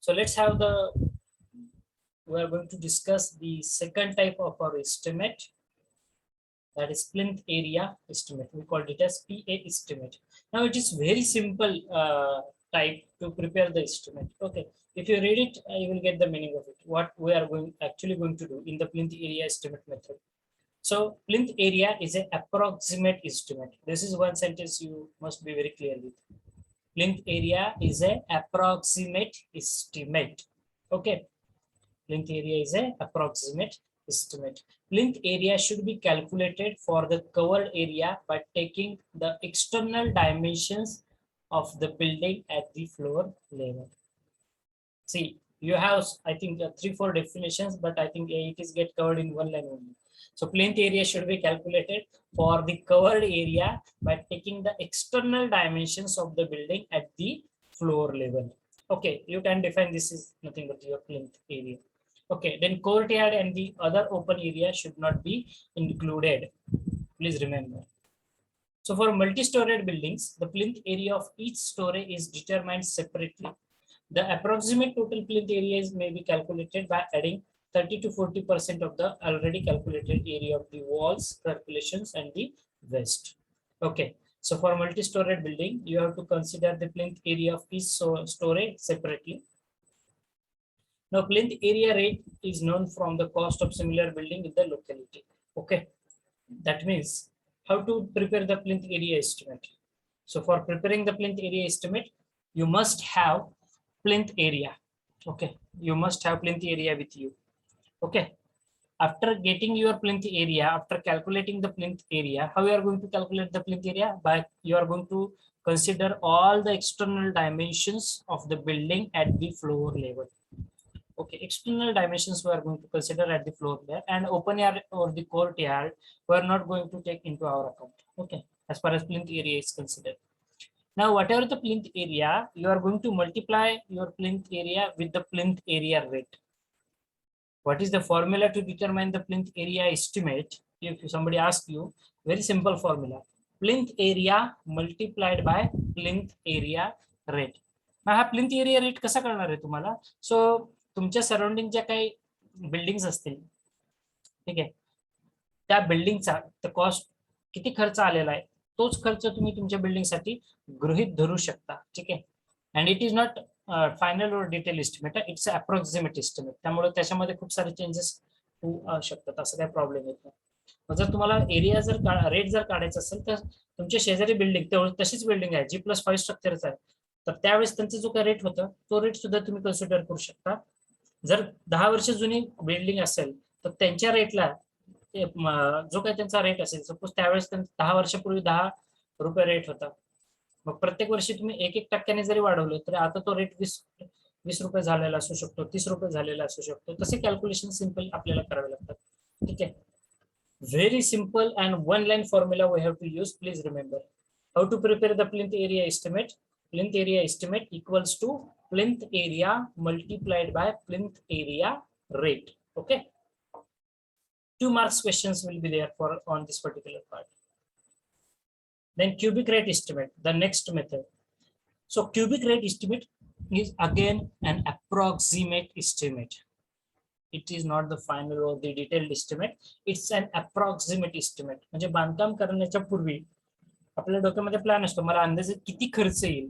So we are going to discuss the second type of our estimate, that is plinth area estimate. We called it as PA estimate. Now it is very simple type to prepare the estimate. Okay, if you read it, you will get the meaning of it. What we are actually going to do in the plinth area estimate method. So plinth area is an approximate estimate. This is one sentence you must be very clear with. Plinth area is an approximate estimate. Okay. Plinth area is an approximate estimate. Plinth area should be calculated for the covered area by taking the external dimensions of the building at the floor level. See, you have, I think, 3-4 definitions, but I think it is get covered in one line only. So plinth area should be calculated for the covered area by taking the external dimensions of the building at the floor level. Okay, you can define this is nothing but your plinth area. Okay, then courtyard and the other open area should not be included. Please remember. So for multi-storied buildings, the plinth area of each story is determined separately. The approximate total plinth areas may be calculated by adding 30 to 40% of the already calculated area of the walls, circulations, and the waste. Okay, so for multi-storied building, you have to consider the plinth area of each story separately. Now, plinth area rate is known from the cost of similar building in the locality. Okay, that means how to prepare the plinth area estimate. So for preparing the plinth area estimate, you must have plinth area. Okay, you must have plinth area with you. Okay, after getting your plinth area, after calculating the plinth area, how you are going to calculate the plinth area? By you are going to consider all the external dimensions of the building at the floor level. Okay, external dimensions we are going to consider at the floor there, and open yard or the courtyard we are not going to take into our account. Okay, as far as plinth area is considered. Now, whatever the plinth area, you are going to multiply your plinth area with the plinth area rate. What is the formula to determine the plinth area estimate? If somebody asks you, very simple formula. Plinth area multiplied by plinth area rate. Now, हा plinth area rate कसा करणार आहे तुम्हाला? So, तुमच्या सराउंडिंगच्या काही buildings असतील, ठीक आहे, त्या बिल्डिंगचा कॉस्ट किती खर्च आलेला आहे तोच खर्च तुम्ही तुमच्या बिल्डिंगसाठी गृहीत धरू शकता. ठीक आहे, and it is not final और detail estimate, it's approximate estimate. त्यामुळे त्याच्यामध्ये खूप सारे चेंजेस होऊ शकतात, असं काही प्रॉब्लेम येत नाही. जर तुम्हाला एरिया जर रेट जर काढायचा असेल तर तुमच्या शेजारी बिल्डिंग तशीच बिल्डिंग आहे, G+5 स्ट्रक्चरच आहे, तर त्यावेळेस त्यांचा जो काही रेट होता तो रेट सुद्धा तुम्ही कन्सिडर करू शकता. जर 10 वर्ष जुनी बिल्डिंग असेल तर त्यांच्या रेटला जो काही त्यांचा रेट असेल, सपोज त्यावेळेस 10 वर्षापूर्वी 10 रुपये रेट होता, मग प्रत्येक वर्षी तुम्ही 1% जरी वाढवलं तर आता तो रेट 20 रुपये झालेला असू शकतो, 30 रुपये झालेला असू शकतो. तसे कॅल्क्युलेशन सिंपल आपल्याला करावे लागतात. ठीक आहे, very simple and one line formula we have to use. Please remember how to prepare the plinth area estimate. Plinth area estimate equals to plinth area multiplied by plinth area rate. Okay, 2 marks questions will be there for on this particular part. Then cubic rate estimate, the next method. So cubic rate estimate is again an approximate estimate. It is not the final or the detailed estimate, it's an approximate estimate. म्हणजे बांधकाम करण्याच्या पूर्वी आपल्या डोक्यामध्ये plan असतो, मला अंदाजे किती खर्च येईल.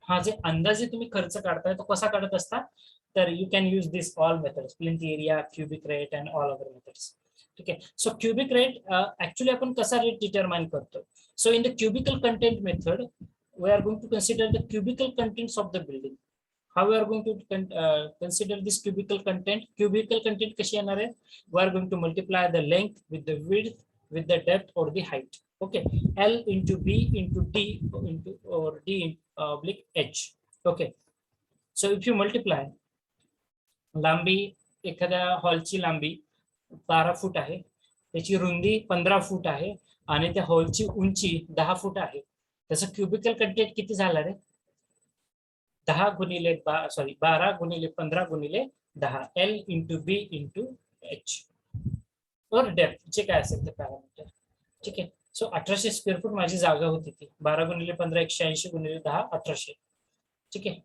हा जे अंदाजे तुम्ही खर्च काढताय तो कसा काढत असता, तर you can use this all methods, plinth area, cubic rate and all other methods. ठीक आहे, सो क्युबिक रेट ऍक्च्युअली आपण कसा रेट डिटरमाइन करतो. So in the cubical content method we are going to consider the cubical contents of the building. How we are going to consider this cubical content. Cubical content कशी येणार आहे, we are going to multiply the length with the width with the depth or the height. Okay, L into B into D into or D oblique H. Okay, so if you multiply, लांबी एखाद्या हॉलची लांबी 12 फूट आहे, त्याची रुंदी 15 फूट आहे आणि त्या हॉलची उंची 10 फूट आहे. त्याचं क्युबिकल कंटेंट किती झालं रे, 12 गुणिले 15 गुणिले 10, L into B into H और डेप्थ जे काय असेल ते पॅरामीटर. ठीक आहे, सो 1800 स्क्वेअर फूट माझी जागा होती ती. 12 गुणिले 15 180 गुणिले 10 1800. ठीक आहे,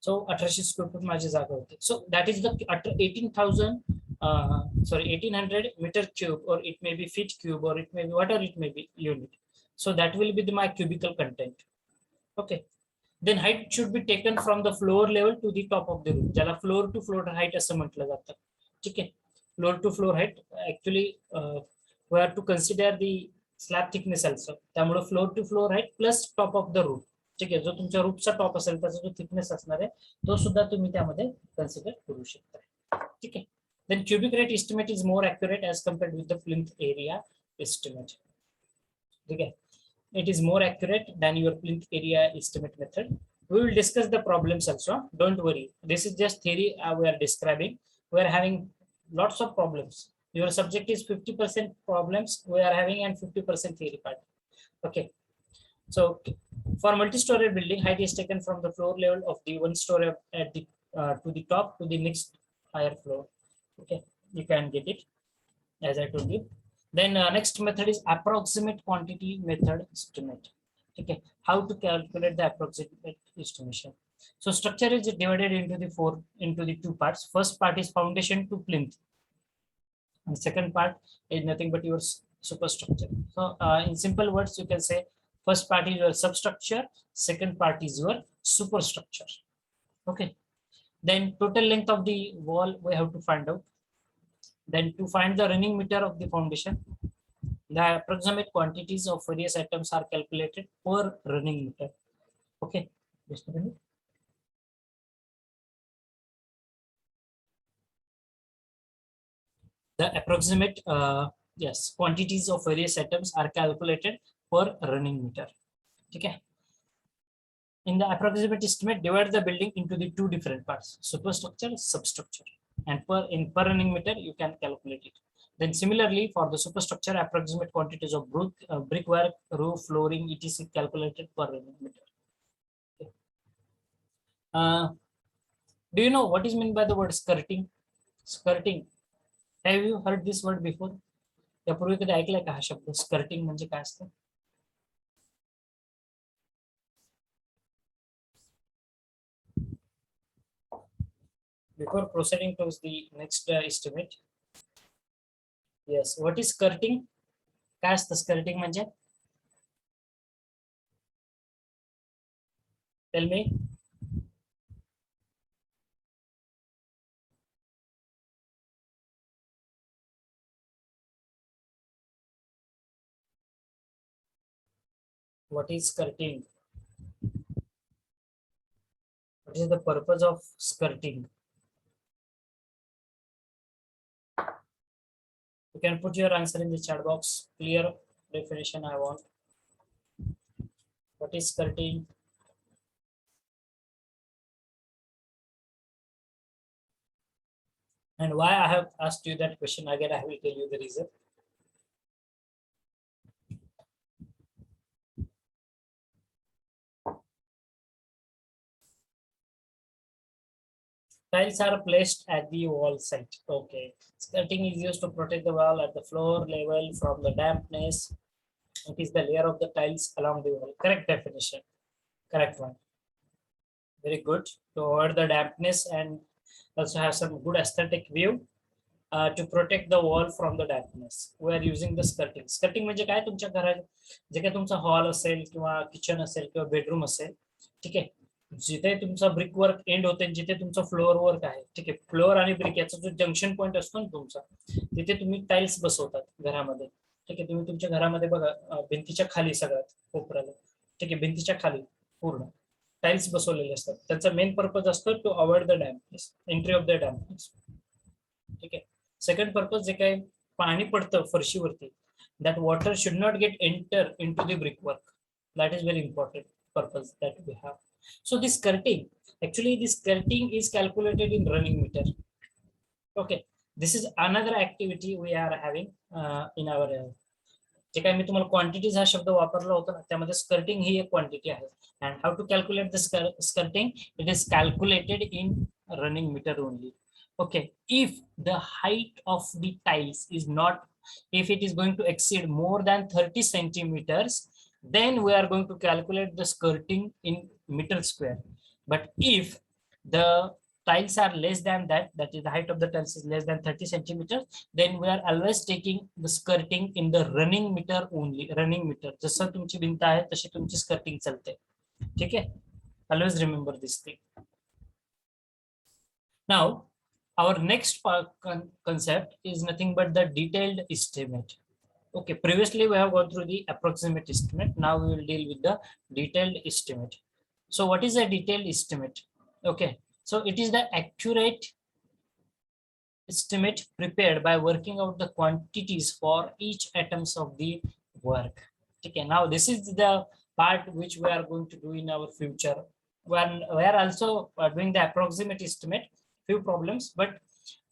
So 1800 square foot माझी जागा होती. So that is the 18,000 1800 meter cube, or it may be feet cube, or it may be whatever it may be unit. So that will be my cubical content. Okay. Then height should be taken from the floor level to the top of the room. ज्याला floor to floor height असं म्हटलं जातं. ठीक आहे. Floor to floor height actually we have to consider the slab thickness also. त्यामुळे floor to floor height plus top of the roof. ठीक आहे. जो तुमच्या रूफचा टॉप असेल त्याचा जो थिकनेस असणार आहे तो सुद्धा तुम्ही त्यामध्ये कन्सिडर करू शकता. ठीक आहे. Then cubic rate estimate is more accurate as compared with the plinth area estimate. Okay, it is more accurate than your plinth area estimate method. We will discuss the problems also. Don't worry. This is just theory we are describing. We are having lots of problems. Your subject is 50% problems we are having and 50% theory part. Okay. So for multi-story building, height is taken from the floor level of the one story at the to the top to the next higher floor. Okay, you can get it as I told you. Then next method is approximate quantity method estimate. Okay, how to calculate the approximate estimation. So structure is divided into the two parts. First part is foundation to plinth, and second part is nothing but your superstructure. So in simple words, you can say first part is your substructure, second part is your superstructure. Okay. Then total length of the wall we have to find out. Then to find the running meter of the foundation, the approximate quantities of various items are calculated per running meter. Okay, just a minute. The approximate quantities of various items are calculated per running meter. Okay. In the approximate estimate, divide the building into the two different parts, superstructure, substructure, and per running meter you can calculate it. Then similarly for the superstructure, approximate quantities of brickwork, roof, flooring, etc. calculated per running meter. Okay. Do you know what is meant by the word skirting? Skirting. Have you heard this word before? यापूर्वी कधी ऐकलाय का हा शब्द skirting म्हणजे काय असतं? Before proceeding to the next estimate, yes, what is skirting? काय असतं skirting म्हणजे? Tell me. What is skirting? What is the purpose of skirting? You can put your answer in the chat box. Clear definition I want. What is skirting? And why I have asked you that question again, I will tell you the reason. Tiles are placed at the wall site. Okay. Skirting is used to protect the wall at the floor level from the dampness. It is the layer of the tiles along the wall. Correct definition. Correct one. Very good. To avoid the dampness and also have some good aesthetic view. To protect the wall from the dampness. We are using the skirting. Skirting म्हणजे काय तुमच्या घरात जे काही तुमचा hall असेल किंवा kitchen असेल किंवा बेडरूम असेल, ठीक आहे, जिथे तुमचा ब्रिक वर्क एंड होते जिथे तुमचा फ्लोअर वर्क आहे, ठीक आहे, फ्लोअर आणि ब्रिक याचा जो जंक्शन पॉईंट असतो ना तुमचा, तिथे तुम्ही टाइल्स बसवतात घरामध्ये. ठीक आहे, तुम्ही तुमच्या घरामध्ये बघा भिंतीच्या खाली सगळ्यात कोपऱ्याला, ठीक आहे, भिंतीच्या खाली पूर्ण टाइल्स बसवलेले असतात. त्याचा मेन पर्पज असतो to avoid the dampness, entry of the dampness. ठीक आहे. सेकंड पर्पज जे काही पाणी पडतं फरशीवरती, that water should not get enter into the brickwork. That is very important purpose that we have. So this skirting, actually this skirting is calculated in running meter. Okay, this is another activity we are having in our जे काही मी तुम्हाला quantities हा शब्द वापरला होता ना, त्यामध्ये skirting ही एक quantity आहे. And how to calculate the skirting, it is calculated in running metre only. Okay, if the height of the tiles is not, if it is going to exceed more than 30 centimeters, then we are going to calculate the skirting in meter square. But if the tiles are less than that, that is the height of the tiles is less than 30 centimeters, then we are always taking the skirting in the running meter only. Running meter, जसं तुमची भिंत आहे तशी तुमची skirting चालते. ठीक आहे, always remember this thing. Now our next concept is nothing but the detailed estimate. Okay, previously we have gone through the approximate estimate. Now we will deal with the detailed estimate. So what is a detailed estimate? Okay, so it is the accurate estimate prepared by working out the quantities for each items of the work. Okay, now this is the part which we are going to do in our future. When we are also doing the approximate estimate, few problems, but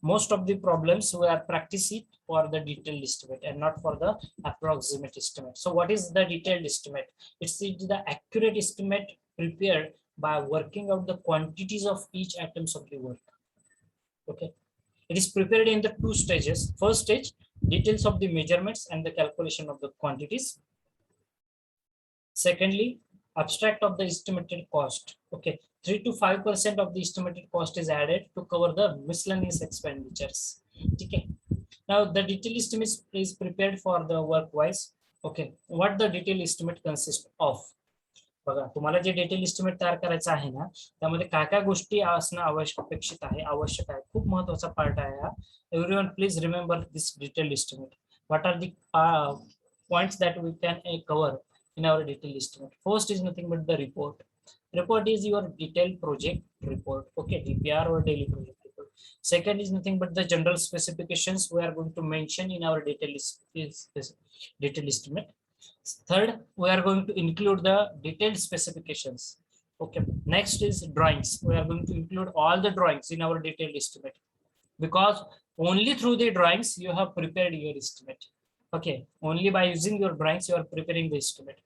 most of the problems we are practicing for the detailed estimate and not for the approximate estimate. So what is the detailed estimate? It's the accurate estimate prepared by working out the quantities of each items of the work. Okay, it is prepared in the two stages. First stage, details of the measurements and the calculation of the quantities. Secondly, abstract of the estimated cost. Okay, 3 to 5% of the estimated cost is added to cover the miscellaneous expenditures. Okay, now the detailed estimate is prepared for the work wise. Okay, what the detailed estimate consists of? बघा, तुम्हाला जे detail estimate तयार करायचं आहे ना, त्यामध्ये काय काय गोष्टी असणं अपेक्षित आहे, आवश्यक आहे, खूप महत्वाचा पार्ट आहे हा. Everyone please remember this detail estimate. What are the points that we can cover in our detailed estimate? First is nothing but the report. Report is your detailed project report. Okay, DPR or daily project report. Second is nothing but the general specifications we are going to mention in our detailed estimate. Third, we are going to include the detailed specifications. Okay, next is drawings. We are going to include all the drawings in our detailed estimate, because only through the drawings you have prepared your estimate. Okay, only by using your drawings you are preparing the estimate.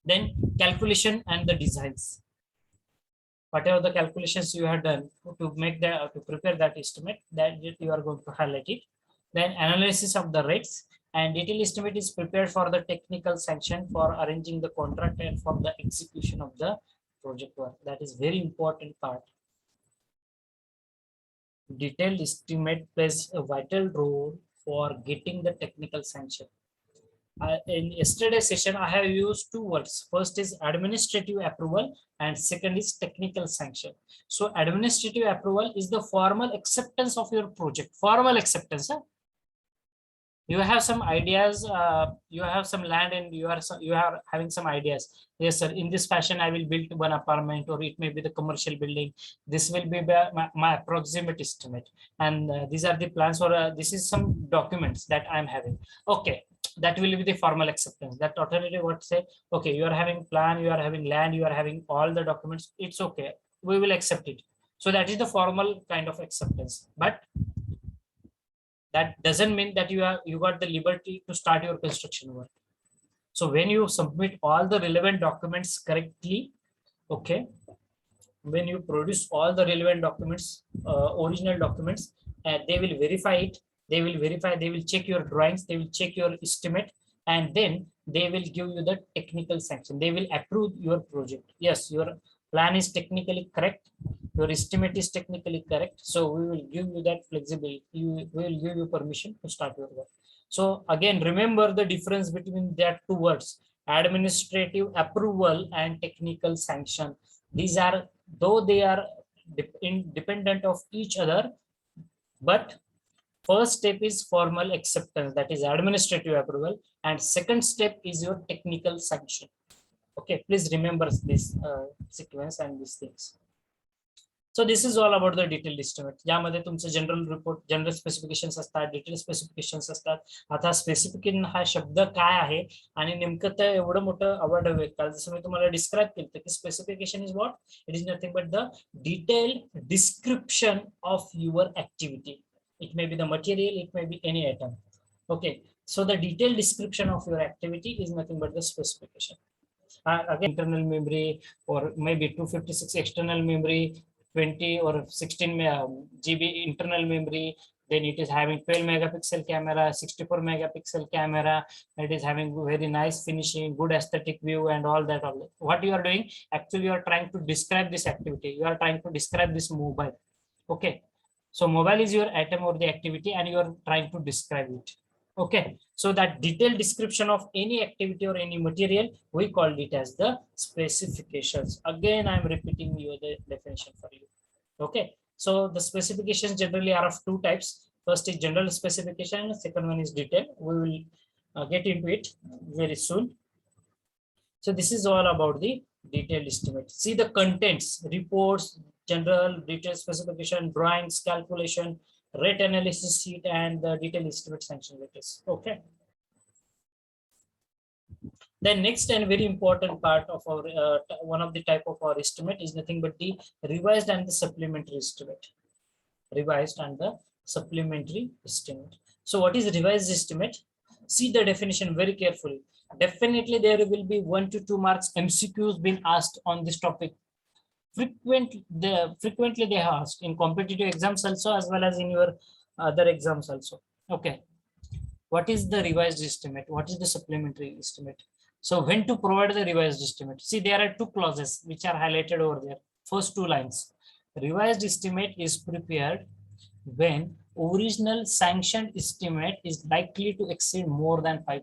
Then calculation and the designs. Whatever the calculations you have done to make the to prepare that estimate, that you are going to highlight it. Then analysis of the rates, and detailed estimate is prepared for the technical sanction, for arranging the contract, and for the execution of the project work. That is very important part. Detailed estimate plays a vital role for getting the technical sanction. In yesterday's session, I have used two words. First is administrative approval and second is technical sanction. So administrative approval is the formal acceptance of your project. Formal acceptance. Huh? You have some ideas, you have some land and you are having some ideas. Yes sir, in this fashion I will build one apartment, or it may be the commercial building. This will be my approximate estimate, and these are the plans, or this is some documents that I'm having. Okay, that will be the formal acceptance. That alternative what say, okay, you are having plan, you are having land, you are having all the documents, it's okay, we will accept it. So that is the formal kind of acceptance, but that doesn't mean that you got the liberty to start your construction work. So when you submit all the relevant documents correctly, okay, when you produce all the relevant documents, original documents, they will verify it. They will check your drawings, they will check your estimate, and then they will give you the technical sanction. They will approve your project. Yes, your plan is technically correct, your estimate is technically correct, so we will give you that flexibility. We will give you permission to start your work. So again, remember the difference between that two words: administrative approval and technical sanction. These are, though they are independent of each other, but first step is formal acceptance, that is administrative approval, and second step is your technical sanction. Okay, please remember this sequence and these things. So this is all about the detailed estimate. यामध्ये तुमचं general report, general specifications असतात, detail specifications असतात. आता specification हा शब्द काय आहे आणि नेमकं ते एवढं मोठं अवॉर्ड हवे, काल जसं मी तुम्हाला डिस्क्राईब केलं की specification is what, it is nothing but the detailed description of your activity. It may be the material, it may be any item. Okay, so the detailed description of your activity is nothing but the specification. Again, internal memory, or maybe 256 external memory, 20 or 16 GB internal memory, then it is having 12 megapixel camera, 64 megapixel camera. It is having very nice finishing, good aesthetic view, and all that. What you are doing, actually, you are trying to describe this activity. You are trying to describe this mobile. Okay. So mobile is your atom or the activity, and you are trying to describe it. Okay. So that detailed description of any activity or any material, we called it as the specifications. Again, I am repeating you the definition for you. Okay. So the specifications generally are of two types. First is general specification. Second one is detail. We will get into it very soon. So this is all about the detailed estimate. See the contents, reports, general, detailed specification, drawings, calculation, rate analysis sheet, and the detailed estimate sanction letters. Okay. Then next and very important part of our one of the type of our estimate is nothing but the revised and the supplementary estimate. Revised and the supplementary estimate. So what is revised estimate? See the definition very carefully. Definitely there will be 1 to 2 marks MCQs being asked on this topic. Frequently they are asked in competitive exams also, as well as in your other exams also. Okay. What is the revised estimate? What is the supplementary estimate? So when to provide the revised estimate? See, there are two clauses which are highlighted over there. First two lines. Revised estimate is prepared when original sanctioned estimate is likely to exceed more than 5%.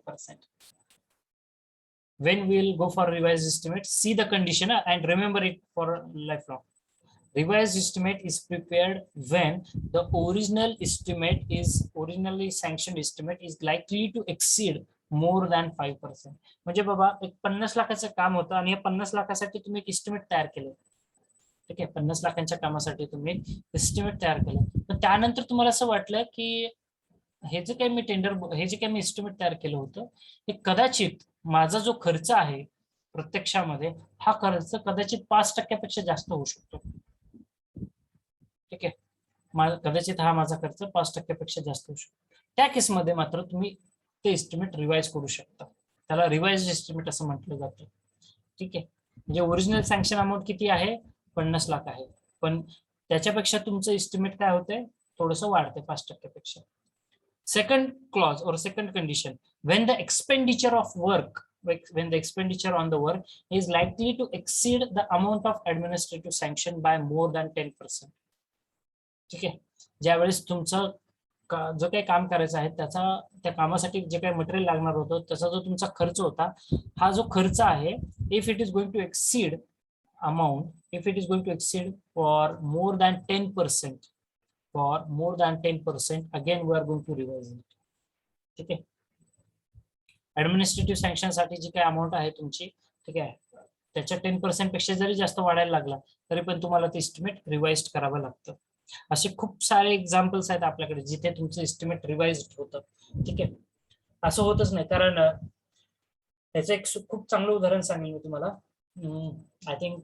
When we will go for revised estimate, see the condition and remember it for lifelong. Revised estimate is prepared when the originally sanctioned estimate is likely to exceed more than 5%. म्हणजे बाबा एक 50 लाखाचं काम होतं आणि या 50 लाखासाठी तुम्ही एक estimate तयार केलं. ठीक आहे, 50 लाखांच्या कामासाठी तुम्ही एस्टिमेट तयार केलं. पण त्यानंतर तुम्हाला असं वाटलं की हे जे काही मी एस्टिमेट तयार केलं होतं हे कदाचित माझा जो खर्च आहे प्रत्यक्षामध्ये हा खर्च कदाचित 5% पेक्षा जास्त होऊ शकतो. ठीक आहे, कदाचित हा माझा खर्च 5% पेक्षा जास्त होऊ शकतो. त्या केसमध्ये मात्र तुम्ही ते एस्टिमेट रिवाइज करू शकता. त्याला रिवाइज एस्टिमेट असं म्हटलं जातं. ठीक आहे, म्हणजे ओरिजिनल सँक्शन अमाऊंट किती आहे? 50 लाख आहे, पण त्याच्यापेक्षा तुमचं एस्टिमेट काय होतंय? थोडंसं वाढतंय 5% पेक्षा. Second clause or second condition, when the expenditure on the work is likely to exceed the amount of administrative sanction by more than 10%. ठीक आहे, ज्यावेळेस तुमचं जो काही काम करायचं आहे त्या कामासाठी जे काही मटेरियल लागणार होतं त्याचा जो तुमचा खर्च होता, हा जो खर्च आहे, if it is going to exceed for more than 10%, again we are going to revise it. ठीक आहे, ऍडमिनिस्ट्रेटिव्ह सँक्शन साठी जी काही अमाऊंट आहे तुमची, ठीक आहे, त्याच्या 10% पेक्षा जरी जास्त वाढायला लागला तरी पण तुम्हाला ते एस्टिमेट रिवाइज करावं लागतं. असे खूप सारे एक्झाम्पल्स आहेत आपल्याकडे जिथे तुमचं एस्टिमेट रिवाइज होतं. ठीक आहे, असं होतच नाही, कारण त्याचं एक खूप चांगलं उदाहरण सांगेल मी तुम्हाला. I think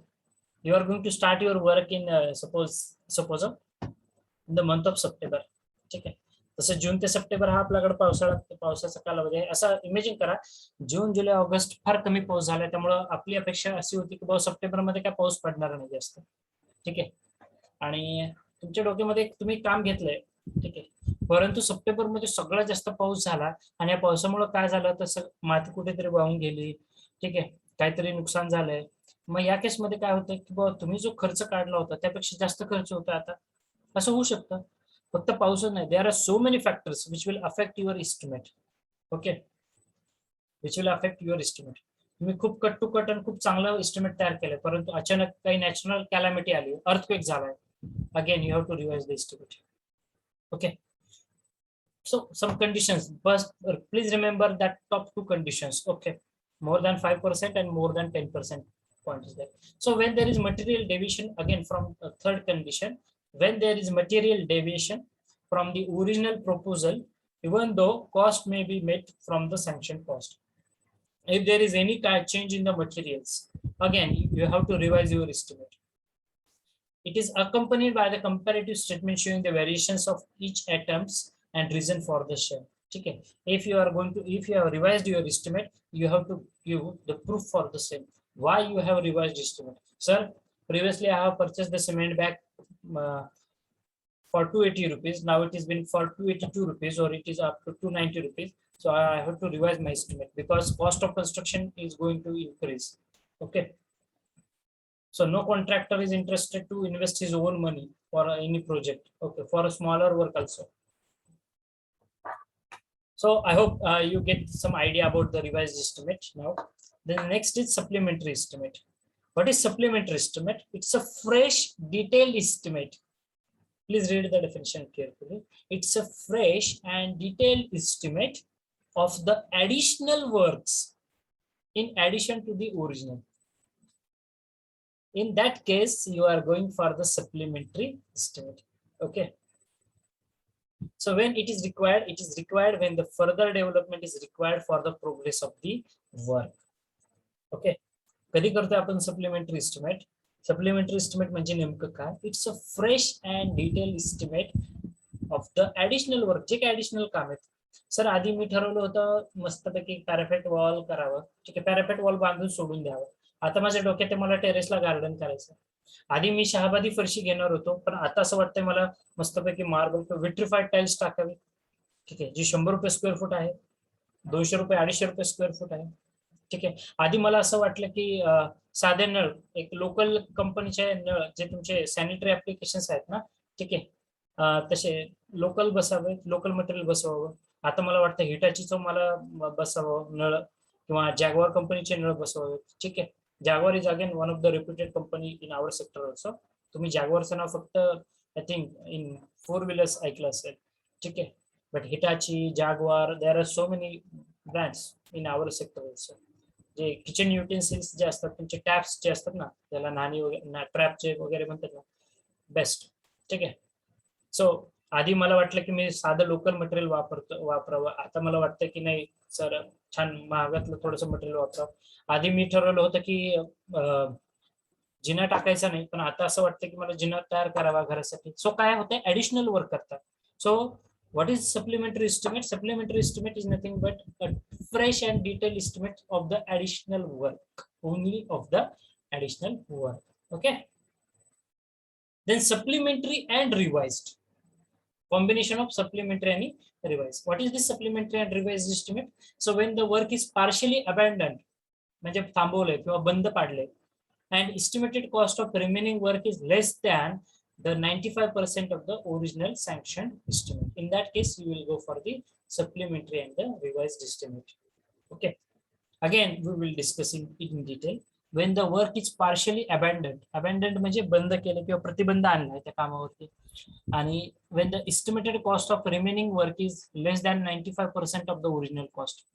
you are going to start your work in suppose in the month of September. ठीक आहे, तसं जून ते सप्टेंबर हा आपल्याकडे पावसाचा कालावधी आहे. असं इमेजिन करा, जून जुलै ऑगस्ट फार कमी पाऊस झाला, त्यामुळं आपली अपेक्षा अशी होती की सप्टेंबर मध्ये काय पाऊस पडणार नाही जास्त. ठीक आहे, आणि तुमच्या डोक्यामध्ये तुम्ही काम घेतलंय. ठीक आहे, परंतु सप्टेंबर मध्ये सगळ्यात जास्त पाऊस झाला आणि या पावसामुळे काय झालं, तर माती कुठेतरी वाहून गेली. ठीक आहे, काहीतरी नुकसान झालंय. मग या केसमध्ये काय होतं की बाबा तुम्ही जो खर्च काढला होता त्यापेक्षा जास्त खर्च होता. आता असं होऊ शकतं, फक्त पाऊसच नाही, there are so many factors which will affect your estimate. Okay, which will affect your estimate. तुम्ही खूप कट टू कट आणि खूप चांगलं एस्टिमेट तयार केलंय, परंतु अचानक काही नॅचरल कॅलॅमिटी आली, अर्थक्वेक झालाय, again you have to revise the estimate. Okay, so some conditions, but please remember that top two conditions. Okay, more than 5% and more than 10% point is there. So when there is material deviation, again from third condition, when there is material deviation from the original proposal, even though cost may be met from the sanctioned cost, if there is any change in the materials, again you have to revise your estimate. It is accompanied by the comparative statement showing the variations of each items and reason for the share. Okay, if you have revised your estimate, you have to give the proof for the same. Why you have revised estimate? Sir, previously I have purchased the cement bag for 280 rupees. Now it is been for 282 rupees, or it is up to 290 rupees. So I have to revise my estimate because cost of construction is going to increase. Okay. So no contractor is interested to invest his own money for any project. Okay, for a smaller work also. So I hope you get some idea about the revised estimate now. Then next is supplementary estimate. What is supplementary estimate? It's a fresh, detailed estimate. Please read the definition carefully. It's a fresh and detailed estimate of the additional works in addition to the original. In that case, you are going for the supplementary estimate. Okay. So when it is required when the further development is required for the progress of the work. Okay. कधी करतो आपण supplementary estimate? Supplementary estimate म्हणजे नेमकं काय? It's a fresh and detail estimate of the additional work. जे काय additional काम आहेत. सर आधी मी ठरवलं होतं मस्तपैकी पॅरापेट वॉल करावं. ठीक आहे, पॅरापेट वॉल बांधून सोडून द्यावं. आता माझ्या डोक्यात मला टेरेसला गार्डन करायचं. आधी मी शहाबादी फरशी घेणार होतो, पण आता असं वाटतंय मला मस्तपैकी मार्बल किंवा विट्रिफाईड टाइल्स टाकावी. ठीक आहे, जी 100 रुपये स्क्वेअर फूट आहे, 200 रुपये 250 रुपये स्क्वेअर फूट आहे. ठीक आहे, आधी मला असं वाटलं की साधे नळ, एक लोकल कंपनीचे नळ जे तुमचे सॅनिटरी ऍप्लिकेशन्स आहेत ना, ठीक आहे, तसे लोकल बसावे, लोकल मटेरियल बसवावं. आता मला वाटतं हिटाचीचं मला बसावं नळ, किंवा जॅगवार कंपनीचे नळ बसवावे. ठीक आहे, Jaguar is again one of the reputed company in our sector also. तुम्ही जॅगवारचं नाव फक्त आय थिंक इन 4 व्हीलर्स ऐकलं असेल. ठीक आहे, but Hitachi, Jaguar, there are so many brands in our sector also. जे किचन युटेन्सिल्स जे असतात, तुमचे टॅप्स जे असतात ना, त्याला नाणी वगैरे ट्रॅपचे वगैरे म्हणतात ना, बेस्ट. ठीक आहे, सो आधी मला वाटलं की मी साधं लोकल मटेरियल वापरावं. आता मला वाटतं की नाही सर, छान महागातलं थोडंसं मटेरियल वापरावं. आधी मी ठरवलं होतं की जिना टाकायचा नाही, पण आता असं वाटतं की मला जिना तयार करावा घरासाठी. सो काय होतं, ऍडिशनल वर्क करतात. सो what is supplementary estimate? Supplementary estimate is nothing but a fresh and detailed estimate of the additional work, only of the additional work. Okay, then supplementary and revised, combination of supplementary and revised. What is this supplementary and revised estimate? So when the work is partially abandoned, म्हणजे थांबवले किंवा बंद पाडले, and estimated cost of remaining work is less than the 95% of the original sanctioned estimate. In that case, you will go for the supplementary and the revised estimate. Okay. Again, we will discuss in detail. When the work is partially abandoned म्हणजे बंद केले किंवा प्रतिबंध आणलाय त्या कामावरती. आणि when the estimated cost of remaining work is less than 95% of the original cost.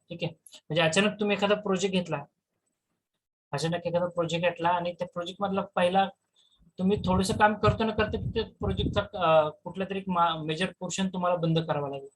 ठीक आहे, म्हणजे अचानक तुम्ही एखादा प्रोजेक्ट घेतला, आणि त्या प्रोजेक्ट मधला पहिला तुम्ही थोडंसं काम करतो ना करते त्या प्रोजेक्टचा कुठला तरी मेजर पोर्शन तुम्हाला बंद करावा लागेल.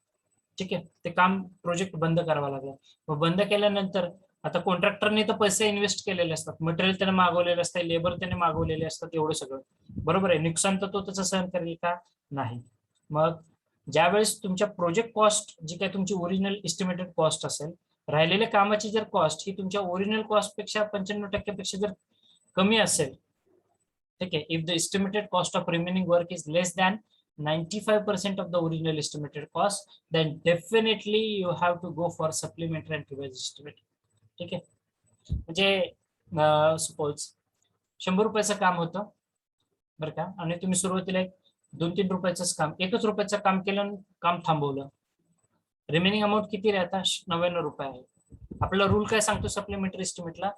ठीक आहे, ते काम प्रोजेक्ट बंद करावा लागला. मग बंद केल्यानंतर आता कॉन्ट्रॅक्टरने तर पैसे इन्व्हेस्ट केलेले असतात, मटेरियल त्याने मागवलेलं असतं, लेबर त्याने मागवलेले असतात, एवढं सगळं बरोबर आहे. नुकसान तर तो त्याचं सहन करेल का? नाही. मग ज्यावेळेस तुमच्या प्रोजेक्ट कॉस्ट जी काही तुमची ओरिजिनल एस्टिमेटेड कॉस्ट असेल, राहिलेल्या कामाची जर कॉस्ट ही तुमच्या ओरिजिनल कॉस्ट पेक्षा 95% पेक्षा जर कमी असेल, ठीक आहे, if the estimated cost of remaining work is less than 95% of the original estimated cost, then definitely you have to go for supplementary and revised estimate. ठीक आहे, म्हणजे सपोज 100 रुपयाचं काम होतं बरं का, आणि तुम्ही सुरुवातीला 2-3 रुपयाचंच काम, 1 रुपयाचं काम केलं, काम थांबवलं, रिमेनिंग अमाऊंट किती राहता? 99 रुपये आहे. आपला रूल काय सांगतो सप्लिमेंटरी एस्टिमेटला?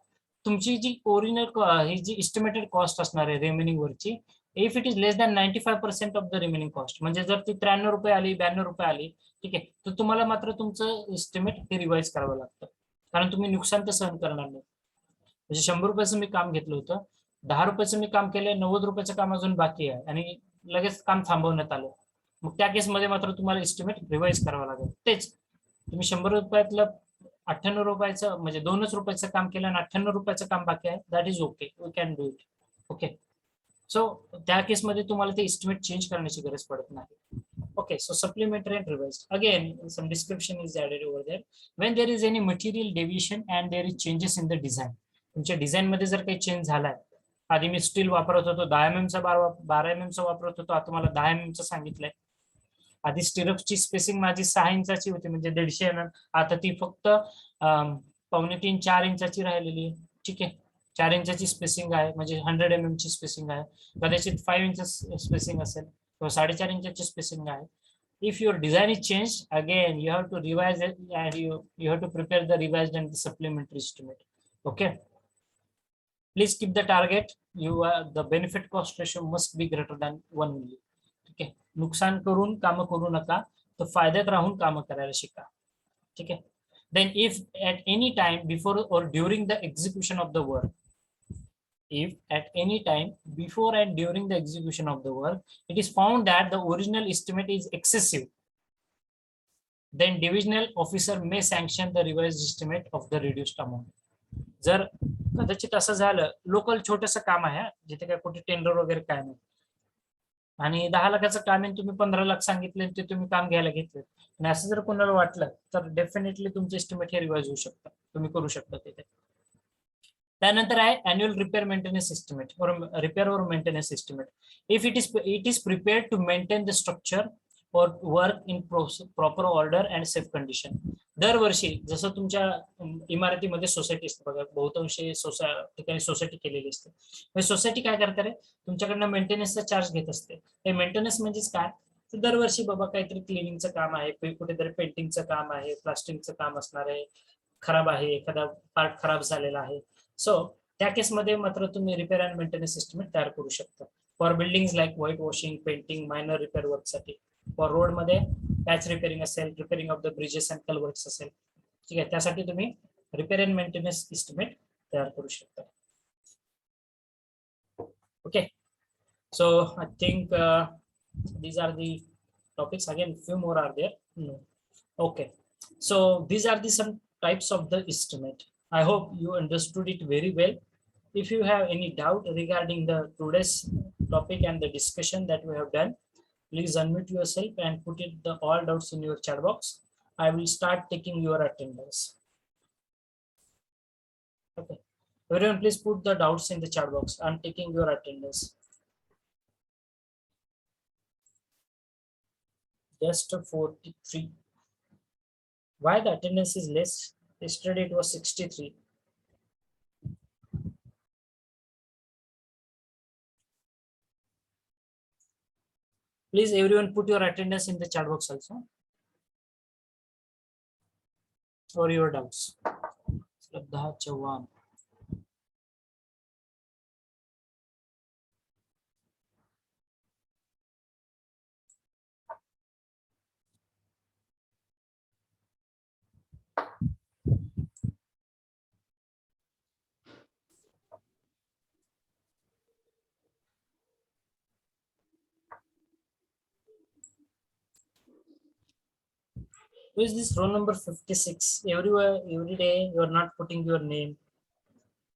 तुमची जी ओरिजिनल ही जी एस्टिमेटेड कॉस्ट असणार आहे रिमेनिंग वरची, if it is less than 95% of the remaining cost, म्हणजे जर ती 93 रुपये आली, 92 रुपये आली, ठीक आहे, तर तुम्हाला मात्र तुमचं एस्टिमेट हे रिवाइज करावं लागतं, कारण तुम्ही नुकसान तर सहन करणार नाही. म्हणजे 100 रुपयाचं मी काम घेतलं होतं, 10 रुपयाचं मी काम केलंय, 90 रुपयाचं काम अजून बाकी आहे आणि लगेच काम थांबवण्यात आलं, मग त्या केसमध्ये मात्र तुम्हाला एस्टिमेट रिवाइज करावं लागेल. तेच तुम्ही 100 रुपयातलं 98 रुपयाचं म्हणजे 2च रुपयाचं काम केलं आणि 98 रुपयाचं काम बाकी आहे, that is okay, we can do it. Okay, so त्या केसमध्ये तुम्हाला ते एस्टिमेट चेंज करण्याची गरज पडत नाही. Okay, so supplementary and revised, again some description is added over there. When there is any material deviation and there is changes in the design, तुमच्या design मध्ये जर काही चेंज झालाय, आधी मी स्टील वापरत होतो 10 mm चा 12 mm चा वापरत होतो, आता मला 10 mm चा सांगितलंय. आधी स्टिरअपची स्पेसिंग माझी 6 इंचाची होती म्हणजे 150 mm, आता ती फक्त 3.25-4 इंचाची राहिलेली आहे. ठीक आहे, 4 इंचाची स्पेसिंग आहे म्हणजे 100 mm ची स्पेसिंग आहे. कदाचित 5 इंच स्पेसिंग असेल किंवा 4.5 इंचाची स्पेसिंग आहे. If your design is changed, again you have to revise it and you have to prepare the revised and the supplementary estimate. Okay, please keep the target. The benefit cost ratio must be greater than 1 million. ठीक आहे, नुकसान करून काम करू नका, तर फायद्यात राहून काम करायला शिका. ठीक आहे. Then if at any time before or during the execution of the work, if at any time before and during the execution of the work it is found that the original estimate is excessive, then divisional officer may sanction the revised estimate of the reduced amount. जर कदाचित असं झालं, local छोटंसं काम आहे, जिथे काय कुठे टेंडर वगैरे काय नाही, आणि 10 लाखाचं काम आहे, तुम्ही 15 लाख सांगितले ते तुम्ही काम घ्यायला घेतलं, आणि असं जर कोणाला वाटलं तर डेफिनेटली तुमचं एस्टिमेट हे रिवाइज होऊ शकतं, तुम्ही करू शकता तिथे. त्यानंतर आहे अॅन्युअल रिपेअर मेंटेनन्स एस्टिमेट और रिपेअर और maintenance estimate. If it is prepared to maintain the structure और work in proper order and safe condition. दरवर्षी जसं तुमच्या इमारतीमध्ये सोसायटी असते बघा, बहुतांशी ठिकाणी सोसायटी केलेली असते. सोसायटी काय करते रे, तुमच्याकडनं मेंटेनन्सचा चार्ज घेत असते. हे मेंटेनन्स म्हणजेच काय, तर दरवर्षी बाबा काहीतरी क्लिनिंगचं काम आहे, कुठेतरी पेंटिंगचं काम आहे, प्लास्टिंगचं काम असणार आहे, खराब आहे, एखादा पार्ट खराब झालेला आहे. सो त्या केसमध्ये मात्र तुम्ही रिपेअर अँड मेंटेनन्स एस्टिमेट तयार करू शकता. For building like white washing, painting, minor repair वर्कसाठी. फॉर रोड मध्ये पॅच रिपेअरिंग असेल, repairing of the bridges and culverts असेल. ठीक आहे, त्यासाठी तुम्ही रिपेअर अँड मेंटेनन्स एस्टिमेट तयार करू शकता. Okay, so I think these are the topics. Again, few more are there. No. Okay, so these are the some types of the estimate. I hope you understood it very well. If you have any doubt regarding the today's topic and the discussion that we have done, please unmute yourself and put it the all doubts in your chat box. I will start taking your attendance. Okay, everyone please put the doubts in the chat box. I'm taking your attendance. Just 43. Why the attendance is less? Yesterday it was 63. Please everyone put your attendance in the chat box also, or your doubts. Shraddha Chauhan. Who is this roll number 56? Everywhere, every day you are not putting your name.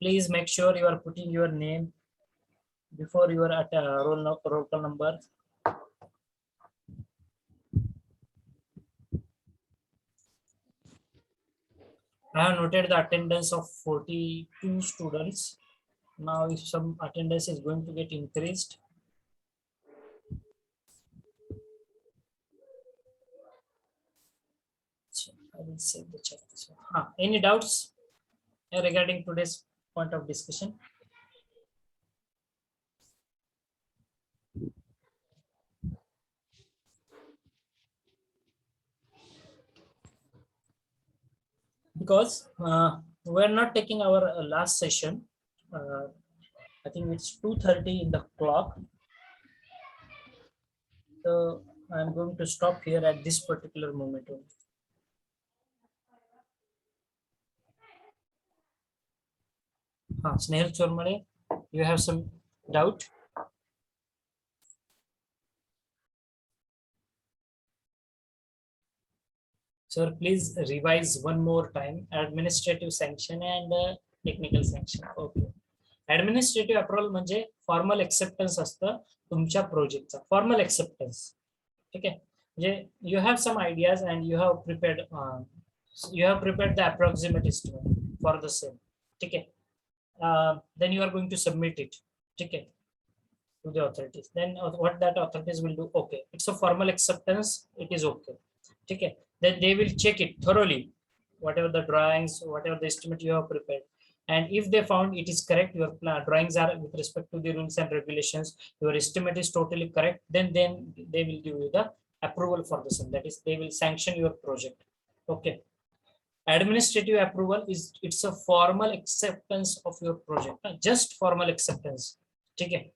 Please make sure you are putting your name before you are at roll call number. I have noted the attendance of 42 students. Now if some attendance is going to get increased. I will save the chat. So, any doubts regarding today's point of discussion? Because we are not taking our last session. I think it's 2:30 in the clock. So I'm going to stop here at this particular moment only. Snehal Chormale, you have some doubt? Sir, please revise one more time. Administrative sanction and technical sanction. Okay. Administrative approval म्हणजे formal acceptance असतं तुमच्या प्रोजेक्टचा, formal acceptance. ठीक आहे, म्हणजे you have some ideas and you have prepared the approximate estimate for the same. ठीक आहे, then you are going to submit it. Okay, to the authorities. Then what that authorities will do? Okay, it's a formal acceptance. It is okay. Okay, then they will check it thoroughly, whatever the drawings, whatever the estimate you have prepared. And if they found it is correct, your drawings are with respect to the rules and regulations, your estimate is totally correct, then they will give you the approval for the same. That is, they will sanction your project. Okay. Administrative approval is, it's a formal acceptance of your project, just formal acceptance. Okay.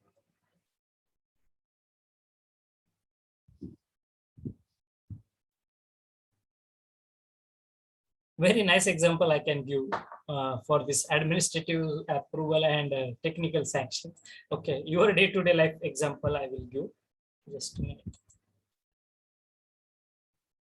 Very nice example I can give for this administrative approval and technical sanction. Okay, your day-to-day life example I will give. Just a minute.